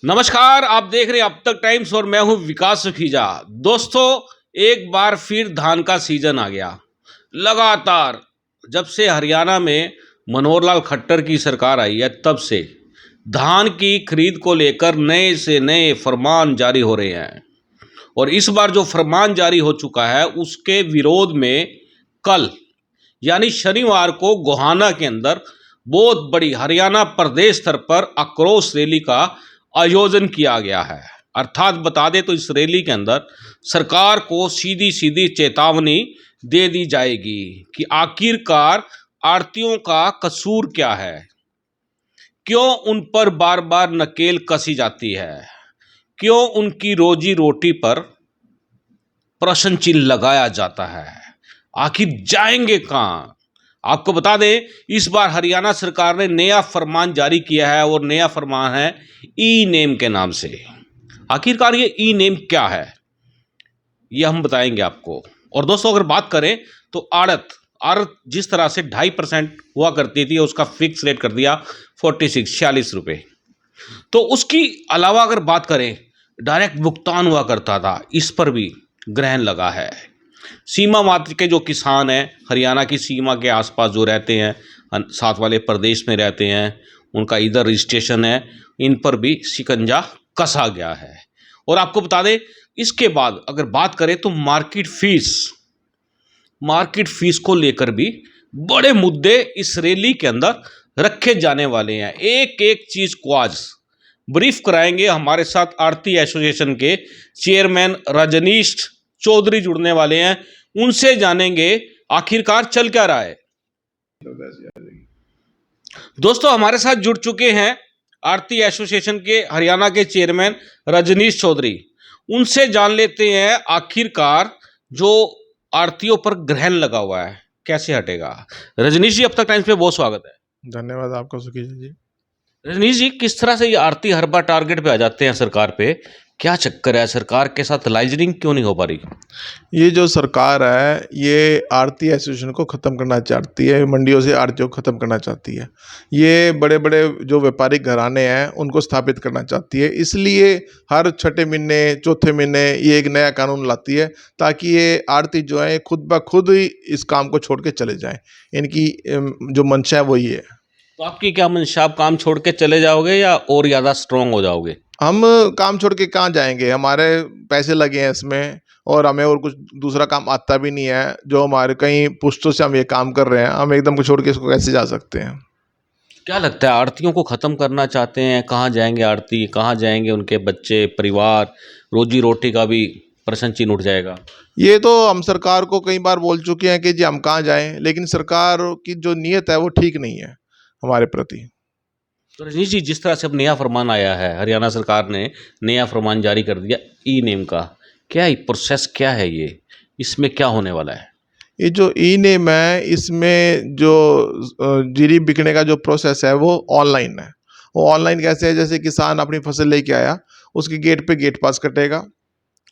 नमस्कार, आप देख रहे हैं अब तक टाइम्स और मैं हूं विकास सुखीजा। दोस्तों, एक बार फिर धान का सीजन आ गया। लगातार जब से हरियाणा में मनोहर लाल खट्टर की सरकार आई है, तब से धान की खरीद को लेकर नए से नए फरमान जारी हो रहे हैं। और इस बार जो फरमान जारी हो चुका है, उसके विरोध में कल यानी शनिवार को गोहाना के अंदर बहुत बड़ी हरियाणा प्रदेश स्तर पर आक्रोश रैली का आयोजन किया गया है। अर्थात बता दें तो इस रैली के अंदर सरकार को सीधी सीधी चेतावनी दे दी जाएगी कि आखिरकार आड़तियों का कसूर क्या है, क्यों उन पर बार बार नकेल कसी जाती है, क्यों उनकी रोजी रोटी पर प्रश्न चिन्ह लगाया जाता है, आखिर जाएंगे कहाँ। आपको बता दें, इस बार हरियाणा सरकार ने नया फरमान जारी किया है और नया फरमान है ई नेम के नाम से। आखिरकार ये ई नेम क्या है, ये हम बताएंगे आपको। और दोस्तों, अगर बात करें तो आड़त जिस तरह से 2.5% हुआ करती थी, उसका फिक्स रेट कर दिया 46 रुपये। तो उसकी अलावा अगर बात करें, डायरेक्ट भुगतान हुआ करता था, इस पर भी ग्रहण लगा है। सीमा मात्र के जो किसान हैं, हरियाणा की सीमा के आसपास जो रहते हैं, साथ वाले प्रदेश में रहते हैं, उनका इधर रजिस्ट्रेशन है, इन पर भी शिकंजा कसा गया है। और आपको बता दें, इसके बाद अगर बात करें तो मार्केट फीस को लेकर भी बड़े मुद्दे इस रैली के अंदर रखे जाने वाले हैं। एक एक चीज़ को आज ब्रीफ कराएंगे। हमारे साथ आड़ती एसोसिएशन के चेयरमैन रजनीश चौधरी जुड़ने वाले हैं, उनसे जानेंगे आखिरकार चल क्या रहा है। दोस्तों, हमारे साथ जुड़ चुके हैं आड़ती एसोसिएशन के हरियाणा के चेयरमैन रजनीश चौधरी। उनसे जान लेते हैं आखिरकार जो आड़तियों पर ग्रहण लगा हुआ है कैसे हटेगा। रजनीश जी, अब तक टाइम्स पे बहुत स्वागत है। धन्यवाद आपका सुखीजा जी। रजनीश जी, किस तरह से ये आड़ती हर बार टारगेट पे आ जाते हैं सरकार पे, क्या चक्कर है, सरकार के साथ लाइजनिंग क्यों नहीं हो पा रही? ये जो सरकार है, ये आड़ती एसोसिएशन को ख़त्म करना चाहती है, मंडियों से आड़तियों को ख़त्म करना चाहती है। ये बड़े बड़े जो व्यापारिक घराने हैं, उनको स्थापित करना चाहती है। इसलिए हर छठे महीने चौथे महीने ये एक नया कानून लाती है, ताकि ये आड़ती जो है खुद ब खुद ही इस काम को छोड़ के चले जाएं। इनकी जो मंशा है वही है। तो आपकी क्या मंशा, आप काम छोड़ के चले जाओगे या और ज़्यादा स्ट्रांग हो जाओगे? हम काम छोड़ के कहाँ जाएंगे, हमारे पैसे लगे हैं इसमें और हमें और कुछ दूसरा काम आता भी नहीं है। जो हमारे कई पुश्तों से हम ये काम कर रहे हैं, हम एकदम को छोड़ के इसको कैसे जा सकते हैं। क्या लगता है, आड़तियों को ख़त्म करना चाहते हैं? कहाँ जाएंगे आड़ती, कहाँ जाएंगे उनके बच्चे, परिवार, रोजी रोटी का भी प्रश्न चिन्ह उठ जाएगा। ये तो हम सरकार को कई बार बोल चुके हैं कि जी हम कहाँ जाएं, लेकिन सरकार की जो नीयत है वो ठीक नहीं है हमारे प्रति। तो रजनीश जी, जिस तरह से अब नया फरमान आया है, हरियाणा सरकार ने नया फरमान जारी कर दिया ई नेम का, क्या प्रोसेस क्या है ये, इसमें क्या होने वाला है? ये जो ई नेम है, इसमें जो जीरी बिकने का जो प्रोसेस है वो ऑनलाइन है। वो ऑनलाइन कैसे है, जैसे किसान अपनी फसल लेके आया, उसकी गेट पे गेट पास कटेगा,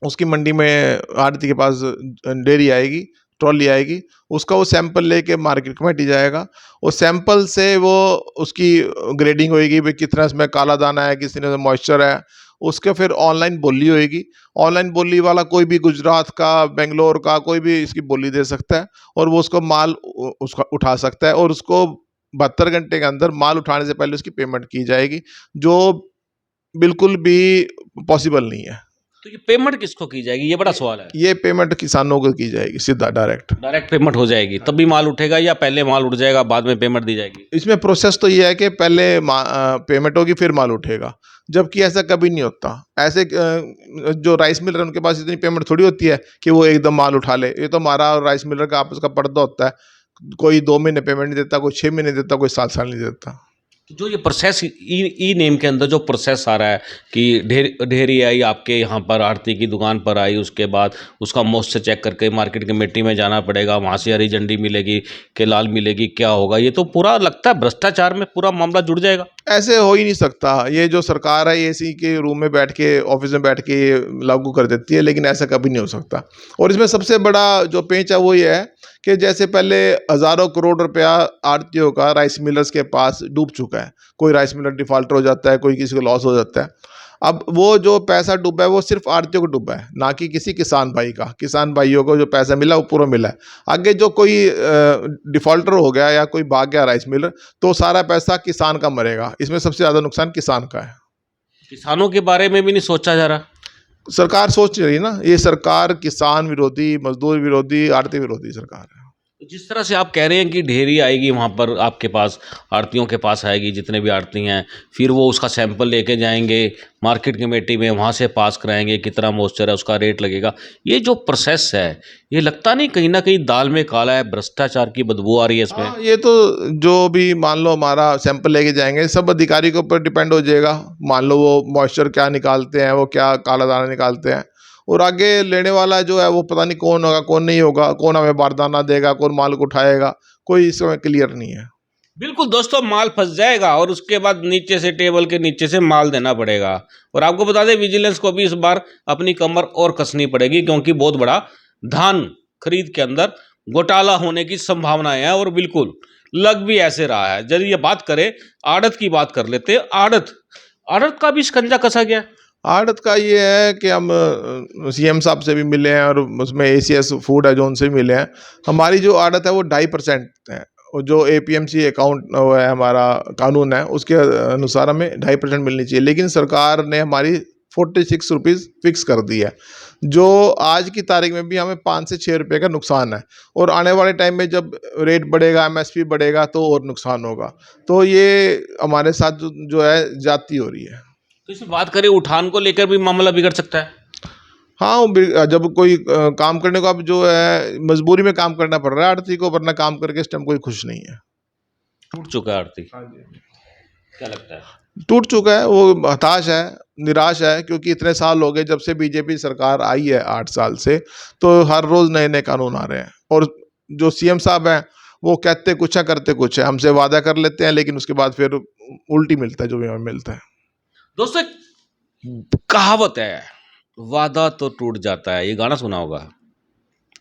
उसकी मंडी में आड़ती के पास डेयरी आएगी, ट्रॉली आएगी, उसका वो सैंपल लेके मार्केट कमेटी जाएगा। वो सैंपल से वो उसकी ग्रेडिंग होएगी, भाई कितना इसमें काला दाना है, कितने मॉइस्चर है। उसके फिर ऑनलाइन बोली होएगी। ऑनलाइन बोली वाला कोई भी गुजरात का, बेंगलोर का, कोई भी इसकी बोली दे सकता है और वो उसको माल उसका उठा सकता है और उसको 72 घंटे के अंदर माल उठाने से पहले उसकी पेमेंट की जाएगी, जो बिल्कुल भी पॉसिबल नहीं है। तो ये पेमेंट किसको की जाएगी, ये बड़ा सवाल है। ये पेमेंट किसानों को की जाएगी, सीधा डायरेक्ट पेमेंट हो जाएगी, तब भी माल उठेगा या पहले माल उठ जाएगा बाद में पेमेंट दी जाएगी? इसमें प्रोसेस तो ये है कि पहले पेमेंट होगी फिर माल उठेगा, जबकि ऐसा कभी नहीं होता। ऐसे जो राइस मिलर है उनके पास इतनी पेमेंट थोड़ी होती है कि वो एकदम माल उठा ले। ये तो हमारा और राइस मिलर का आपस का पर्दा होता है। कोई 2 महीने पेमेंट नहीं देता, कोई 6 महीने देता, कोई 7 साल नहीं देता। जो ये प्रोसेस ई नेम के अंदर जो प्रोसेस आ रहा है कि ढेरी आई आपके यहाँ पर, आड़ती की दुकान पर आई, उसके बाद उसका मॉइस्चर चेक करके मार्केट कमेटी में जाना पड़ेगा, वहाँ से हरी झंडी मिलेगी कि लाल मिलेगी, क्या होगा? ये तो पूरा लगता है भ्रष्टाचार में पूरा मामला जुड़ जाएगा। ऐसे हो ही नहीं सकता। ये जो सरकार है, ये इसी के रूम में बैठ के, ऑफिस में बैठ के लागू कर देती है, लेकिन ऐसा कभी नहीं हो सकता। और इसमें सबसे बड़ा जो पेंच है वो ये है कि जैसे पहले हज़ारों करोड़ रुपया आड़तियों का राइस मिलर्स के पास डूब चुका है। कोई राइस मिलर डिफॉल्टर हो जाता है, कोई किसी को लॉस हो जाता है। अब वो जो पैसा डूबा है वो सिर्फ आड़तियों को डूबा है, ना कि किसी किसान भाई का। किसान भाइयों को जो पैसा मिला वो पूरा मिला है। आगे जो कोई डिफॉल्टर हो गया या कोई भाग गया राइस मिलर, तो सारा पैसा किसान का मरेगा। इसमें सबसे ज़्यादा नुकसान किसान का है। किसानों के बारे में भी नहीं सोचा जा रहा। सरकार सोच रही है ना, ये सरकार किसान विरोधी, मजदूर विरोधी, आड़ती विरोधी सरकार है। तो जिस तरह से आप कह रहे हैं कि ढेरी आएगी वहाँ पर आपके पास, आड़तियों के पास आएगी, जितने भी आड़ती हैं, फिर वो उसका सैंपल लेके जाएंगे मार्केट कमेटी में, वहाँ से पास कराएंगे, कितना मॉइस्चर है उसका रेट लगेगा। ये जो प्रोसेस है, ये लगता नहीं कहीं ना कहीं दाल में काला है, भ्रष्टाचार की बदबू आ रही है इसमें। हाँ, ये तो जो भी मान लो हमारा सैंपल लेके जाएंगे, सब अधिकारी के ऊपर डिपेंड हो जाएगा। मान लो वो मॉइस्चर क्या निकालते हैं, वो क्या काला दाना निकालते हैं, और आगे लेने वाला जो है वो पता नहीं कौन होगा कौन नहीं होगा, कौन हमें बारदाना देगा, कौन माल को उठाएगा, कोई इसमें क्लियर नहीं है। बिल्कुल दोस्तों, माल फंस जाएगा और उसके बाद नीचे से, टेबल के नीचे से माल देना पड़ेगा। और आपको बता दें, विजिलेंस को भी इस बार अपनी कमर और कसनी पड़ेगी, क्योंकि बहुत बड़ा धान खरीद के अंदर घोटाला होने की संभावनाएं हैं, और बिल्कुल लग भी ऐसे रहा है। यदि ये बात करें, आड़त की बात कर लेते हैं। आड़त आड़त का भी शिकंजा कसा गया। आड़त का ये है कि हम सीएम साहब से भी मिले हैं, और उसमें एसीएस फूड है जो उनसे भी मिले हैं। हमारी जो आड़त है वो 2.5% है, और जो एपीएमसी अकाउंट वो है, हमारा कानून है, उसके अनुसार हमें 2.5% मिलनी चाहिए। लेकिन सरकार ने हमारी 46 रुपीज़ फिक्स कर दी है, जो आज की तारीख में भी हमें 5 से 6 रुपये का नुकसान है। और आने वाले टाइम में जब रेट बढ़ेगा, एमएसपी बढ़ेगा, तो और नुकसान होगा। तो ये हमारे साथ जो है जाती हो रही है। तो इसमें बात करें, उठान को लेकर भी मामला बिगड़ सकता है। हाँ, जब कोई काम करने को, अब जो है मजबूरी में काम करना पड़ रहा है आड़ती को, वरना काम करके इस टाइम कोई खुश नहीं है। टूट चुका है आरती, क्या लगता है। टूट चुका है, वो हताश है, निराश है, क्योंकि इतने साल हो गए जब से बीजेपी सरकार आई है, 8 साल से, तो हर रोज नए नए कानून आ रहे हैं। और जो सीएम साहब हैं वो कहते कुछ है करते कुछ है। हमसे वादा कर लेते हैं, लेकिन उसके बाद फिर उल्टी मिलता है जो भी हमें मिलता है। दोस्तों, एक कहावत है, वादा तो टूट जाता है। ये गाना सुना होगा,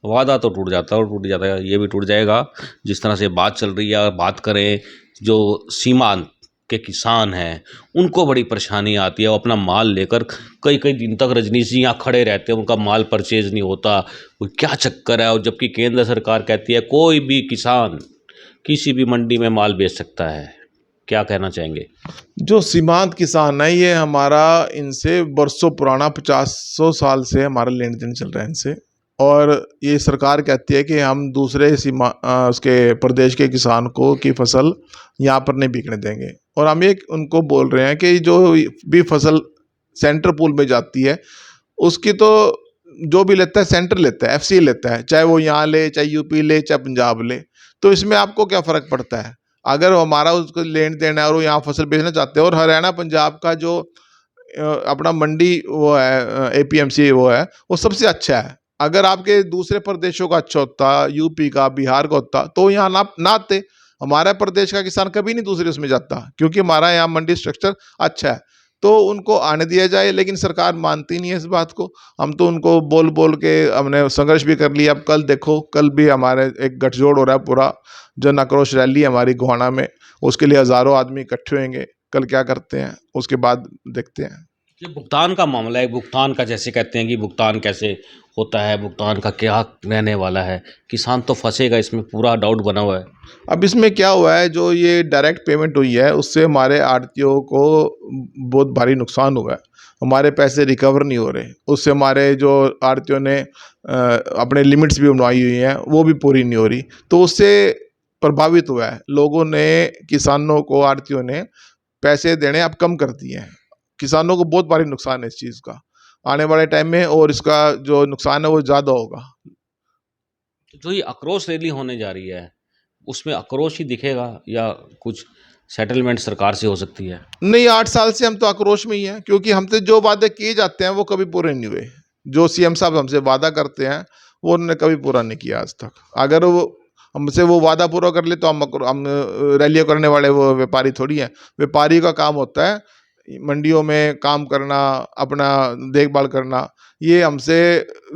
वादा तो टूट जाता है और टूट जाता है, ये भी टूट जाएगा। जिस तरह से बात चल रही है, बात करें जो सीमांत के किसान हैं, उनको बड़ी परेशानी आती है। वो अपना माल लेकर कई कई दिन तक रजनीश जी यहाँ खड़े रहते हैं, उनका माल परचेज नहीं होता। वो क्या चक्कर है। और जबकि केंद्र सरकार कहती है कोई भी किसान किसी भी मंडी में माल बेच सकता है। क्या कहना चाहेंगे। जो सीमांत किसान है, ये हमारा इनसे बरसों पुराना, 50-100 साल से हमारा लेन देन चल रहा है इनसे। और ये सरकार कहती है कि हम दूसरे उसके प्रदेश के किसान को की फसल यहाँ पर नहीं बिकने देंगे। और हम ये उनको बोल रहे हैं कि जो भी फसल सेंटर पूल में जाती है, उसकी तो जो भी लेता है सेंटर लेता है, एफसी लेता है, चाहे वो यहाँ ले, चाहे यूपी ले, चाहे पंजाब ले। तो इसमें आपको क्या फ़र्क पड़ता है। अगर हमारा उसको लेन देन है और वो यहाँ फसल बेचना चाहते हैं, और हरियाणा पंजाब का जो अपना मंडी वो है, एपीएमसी वो है, वो सबसे अच्छा है। अगर आपके दूसरे प्रदेशों का अच्छा होता, यूपी का, बिहार का होता, तो यहाँ ना आते। हमारा प्रदेश का किसान कभी नहीं दूसरे उसमें जाता, क्योंकि हमारा यहाँ मंडी स्ट्रक्चर अच्छा है। तो उनको आने दिया जाए, लेकिन सरकार मानती नहीं है इस बात को। हम तो उनको बोल बोल के हमने संघर्ष भी कर लिया। अब कल देखो, कल भी हमारे एक गठजोड़ हो रहा है, पूरा जन आक्रोश रैली हमारी गोहाना में, उसके लिए हज़ारों आदमी इकट्ठे होंगे। कल क्या करते हैं उसके बाद देखते हैं। ये भुगतान का मामला है। भुगतान का जैसे कहते हैं कि भुगतान कैसे होता है, भुगतान का क्या रहने वाला है, किसान तो फंसेगा इसमें, पूरा डाउट बना हुआ है। अब इसमें क्या हुआ है, जो ये डायरेक्ट पेमेंट हुई है, उससे हमारे आड़तियों को बहुत भारी नुकसान हुआ है। हमारे पैसे रिकवर नहीं हो रहे। उससे हमारे जो आड़तियों ने अपने लिमिट्स भी बनवाई हुई हैं, वो भी पूरी नहीं हो रही। तो उससे प्रभावित हुआ है। लोगों ने, किसानों को, आड़तियों ने पैसे देने अब कम कर दिए हैं। किसानों को बहुत भारी नुकसान है इस चीज़ का आने वाले टाइम में, और इसका जो नुकसान है वो ज़्यादा होगा। जो ये आक्रोश रैली होने जा रही है, उसमें आक्रोश ही दिखेगा या कुछ सेटलमेंट सरकार से हो सकती है। नहीं, 8 साल से हम तो आक्रोश में ही हैं, क्योंकि हमसे जो वादे किए जाते हैं वो कभी पूरे नहीं हुए। जो सीएम साहब हमसे वादा करते हैं वो उन्होंने कभी पूरा नहीं किया आज तक। अगर वो हमसे वो वादा पूरा कर ले तो हम रैलियाँ करने वाले वो व्यापारी थोड़ी हैं। व्यापारी का काम होता है मंडियों में काम करना, अपना देखभाल करना। ये हमसे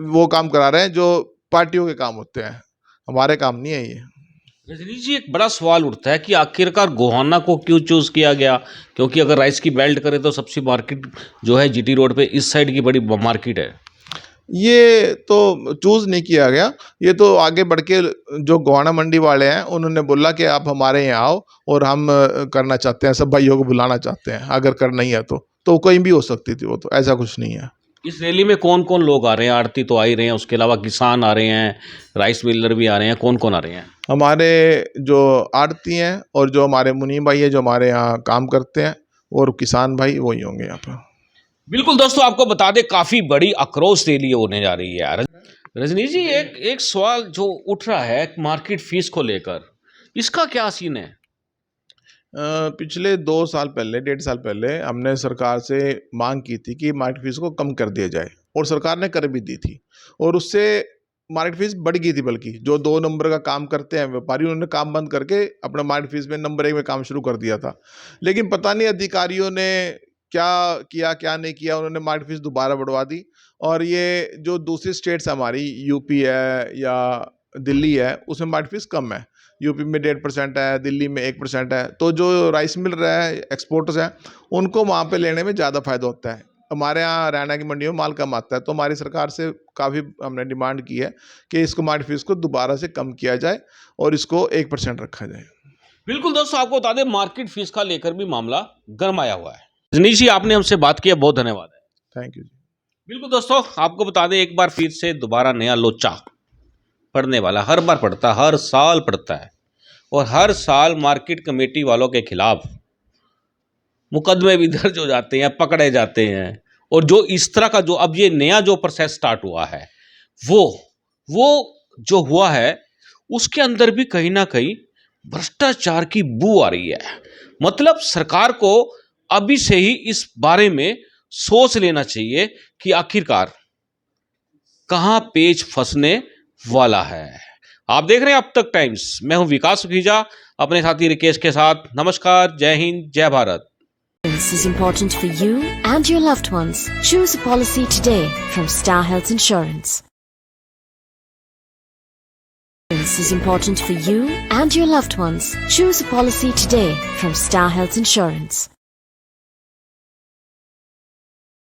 वो काम करा रहे हैं जो पार्टियों के काम होते हैं, हमारे काम नहीं है ये। रजनी जी, एक बड़ा सवाल उठता है कि आखिरकार गोहाना को क्यों चूज किया गया, क्योंकि अगर राइस की बेल्ट करें तो सबसे मार्केट जो है जीटी रोड पे इस साइड की बड़ी मार्केट है। ये तो चूज़ नहीं किया गया, ये तो आगे बढ़ के जो गोहाना मंडी वाले हैं उन्होंने बोला कि आप हमारे यहाँ आओ और हम करना चाहते हैं, सब भाइयों को बुलाना चाहते हैं, अगर करना ही है तो कहीं भी हो सकती थी वो, तो ऐसा कुछ नहीं है। इस रैली में कौन कौन लोग आ रहे हैं? आड़ती तो आ ही रहे हैं, उसके अलावा किसान आ रहे हैं, राइस मिलर भी आ रहे हैं, कौन कौन आ रहे हैं? हमारे जो आड़ती हैं और जो हमारे मुनीम भाई है जो हमारे यहाँ काम करते हैं, और किसान भाई वही होंगे यहाँ पर। बिल्कुल दोस्तों, आपको बता दें काफी बड़ी आक्रोश रैली होने जा रही है यार। रजनी जी, एक एक सवाल जो उठ रहा है मार्केट फीस को लेकर, इसका क्या सीन है? पिछले 2 साल पहले, 1.5 साल पहले हमने सरकार से मांग की थी कि मार्केट फीस को कम कर दिया जाए, और सरकार ने कर भी दी थी, और उससे मार्केट फीस बढ़ गई थी। बल्कि जो 2 नंबर का काम करते हैं व्यापारी, उन्होंने काम बंद करके अपना मार्केट फीस में नंबर 1 में काम शुरू कर दिया था। लेकिन पता नहीं अधिकारियों ने क्या किया क्या नहीं किया, उन्होंने मार्केट फीस दोबारा बढ़वा दी। और ये जो दूसरी स्टेट्स हमारी यूपी है या दिल्ली है, उसमें मार्केट फीस कम है। यूपी में 1.5% है, दिल्ली में 1% है। तो जो राइस मिल रहा है, एक्सपोर्टर्स हैं, उनको वहाँ पे लेने में ज़्यादा फायदा होता है। हमारे यहाँ हरियाणा की मंडियों में माल कम आता है, तो हमारी सरकार से काफ़ी हमने डिमांड की है कि इसको मार्केट फीस को दोबारा से कम किया जाए और इसको 1% रखा जाए। बिल्कुल दोस्तों, आपको बता दें मार्केट फीस का लेकर भी मामला गरमाया हुआ है। रजनी जी, आपने हमसे बात किया, बहुत धन्यवाद है। थैंक यू जी। बिल्कुल दोस्तों, आपको बता दें एक बार फिर से दोबारा नया लोचा पड़ने वाला, हर बार पड़ता, हर साल पड़ता है, और हर साल मार्केट कमेटी वालों के खिलाफ मुकदमे भी दर्ज हो जाते हैं, पकड़े जाते हैं। और जो इस तरह का जो अब ये नया जो प्रोसेस स्टार्ट हुआ है, वो जो हुआ है उसके अंदर भी कहीं ना कहीं भ्रष्टाचार की बू आ रही है। मतलब सरकार को अभी से ही इस बारे में सोच लेना चाहिए कि आखिरकार कहां पेच फंसने वाला है। आप देख रहे हैं अब तक टाइम्स, मैं हूं विकास सुखीजा अपने साथी रिकेश के साथ। नमस्कार, जय हिंद, जय Bharat. This is important for you and your loved ones. Choose a policy today from Star Health Insurance. This is important for you and your loved ones. Choose a policy today from Star Health Insurance.